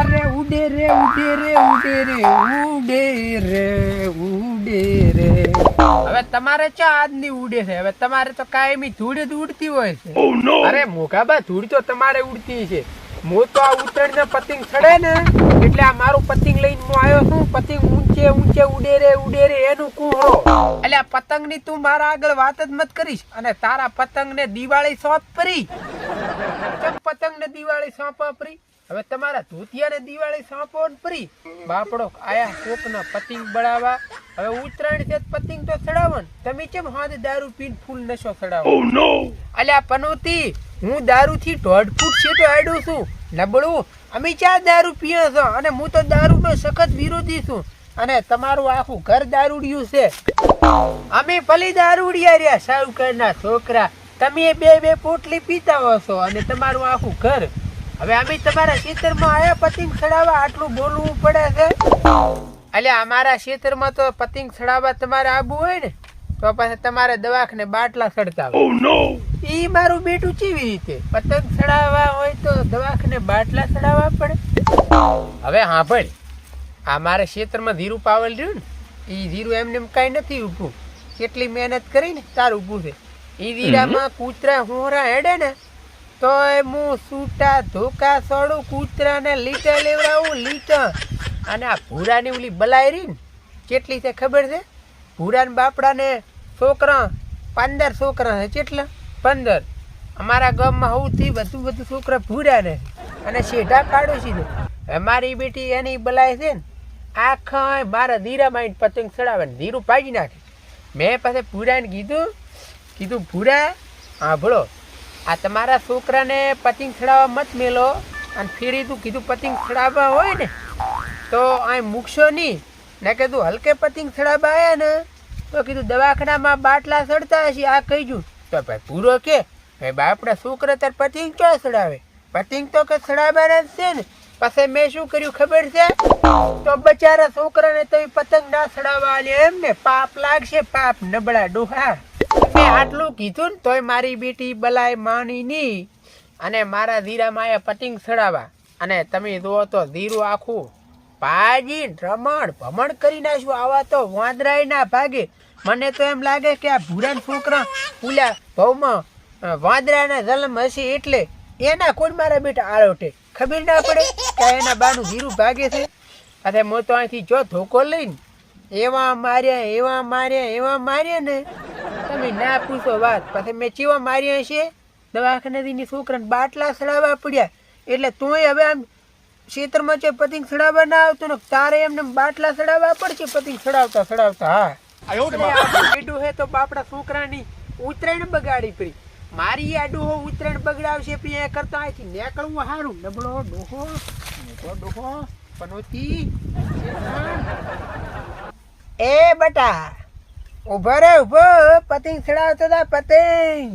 અરે ઉડે રે ઉડે રે ઉડે રે ઉડે રે ઉડે રે. હવે તમારે ચા આજની ઉડે છે? હવે તમારે તો કાયમી ધૂળ જ ઉડતી હોય છે. અરે મોઘાબા, ધૂળ તો તમારે ઉડતી છે. હું તો આ ઉત્તરાયણ ને પતંગ ચડે ને એટલે આ મારું પતંગ લઈને હું આવ્યો છું. પતંગ ઊંચે ઊંચે ઉડે રે એનું કુહરો. એટલે આ પતંગ ની તું મારા આગળ વાત જ મત કરીશ. અને તારા પતંગ ને દિવાળી સોંપ પરી. કેમ પતંગ ને દિવાળી સોંપા પરી? હવે તમારા ધોતિયા ને દિવાળી સોંપો પરી. બાપડો આયા કોક ના પતંગ બળાવા. હવે ઉત્તરાયણ છે પતંગ તો ચડાવો ને. તમે કેમ હાથ દારૂ પીને ફૂલ નશો ચડાવો? અલ્યા પનોતી, હું દારૂ થી 1.5 ફૂટ છેટો આડ્યો છું. નબળું, અમે ચા દારૂ પીએ છો અને હું તો દારૂ નો સખત વિરોધી છું. અને તમારું આખું ઘર દારૂડિયું છે. અમે ભલી દારૂડિયા રહ્યા સાવકાર ના છોકરા. તમે બે પોટલી પીતા હશો અને તમારું આખું ઘર. હવે અમે તમારા ખેતરમાં આયા પતંગ ચડાવવા, આટલું બોલવું પડે છે? અલ્યા અમારા ખેતરમાં તો પતંગ ચડાવવા તમારે આવવું હોય ને તો પછી તમારે દવાખાને બાટલા ચડતા હોય. ઈ મારું બેટું કેવી રીતે પતંગ ચડાવવા હોય તો દવાખાને બાટલા ચડાવવા પડે? હવે હા ભાઈ, આ મારા ખેતરમાં ધીરું પાવલ રહ્યું ને, ઈ ધીરું એમને કઈ નથી ઊભું. કેટલી મહેનત કરીને તાર ઊભું છે. ઈ ધીરામાં કૂતરા હોરા હેડે ને તો હું સૂટા ધોકા સોડું, કૂતરાને લીટા લેવડાવું લીટા. અને આ ભૂરાની ઓલી બલાઈ રહી ને કેટલી છે ખબર છે? ભૂરા ને બાપડા ને છોકરા 15 છોકરા છે. કેટલા? 15. અમારા ગામમાં સૌથી વધુ છોકરા ભૂરા ને અને શેઢા પાડોશી ને. મારી બેટી એની બલાય છે ને આખા મારા ધીરા માઇન્ડ પતંગ ચડાવે ને ધીરું પાડી નાખે. મેં પછી ભૂરાને કીધું ભૂરા હા ભળો, આ તમારા છોકરાને પતંગ ચડાવવા મત મેલો અને ફેરી તું કીધું પતંગ ચડાવવા હોય ને તો અહીં મૂકશો નહીં. ને કીધું હલકે પતંગ ચડાવવા આવ્યા ને તો કીધું દવાખાનામાં બાટલા ચડતા હશે. આ કહીજું તો ભાઈ પૂરો કે ભાઈ બાપડા છોકરા તાર પતંગ ક્યાં ચડાવે? પતંગ તો કે ચડાવવાના જ છે ને. પછી મેં શું કર્યું ખબર છે? તો બચારા છોકરાને તો પતંગ ના ચડાવવા એમ ને પાપ લાગશે, પાપ નબળા ડોહા. મેં આટલું કીધું ને તોય મારી બેટી બલાય માની નહીં અને મારા ધીરામાં પતંગ ચડાવવા. અને તમે જુઓ તો ધીરું આખું ભાજી રમણ ભમણ કરી નાખ્યું. આવા તો વાંદરાય ના ભાગે. મને તો એમ લાગે કે આ ભૂરા છોકરા પુલા ભાવમાં વાંદરાના જન્મ હશે એટલે એના કોઈ મારા બેટા આળોટે ખબર ના પડે કે એના બાનું ધીરું ભાગે છે. અરે હું તો અહીંથી જો ધોકો લઈને એવા માર્યા ને તમે ના પૂછો વાત. પછી મેં ચેવા માર્યા છે દવાખાનાથી છોકરાને બાટલા ચડાવવા પડ્યા. એટલે તોય હવે આમ ખેતરમાં જે પતંગ ચડાવવા ના આવતું ને તારે એમને બાટલા ચડાવવા પડશે પતંગ ચડાવતા. હા બેડું હે તો બાપડા છોકરાની ઉત્તરાયણ બગાડી પડી. મારી આ ડોહો ઉત્તરાયણ બગડાવશે એ કરતા અહીંથી નીકળવું સારું. નબળો ડોહો પનોતી. એ બટા ઉભો રે ઉભો, પતંગ ચડાવતો હતા પતંગ.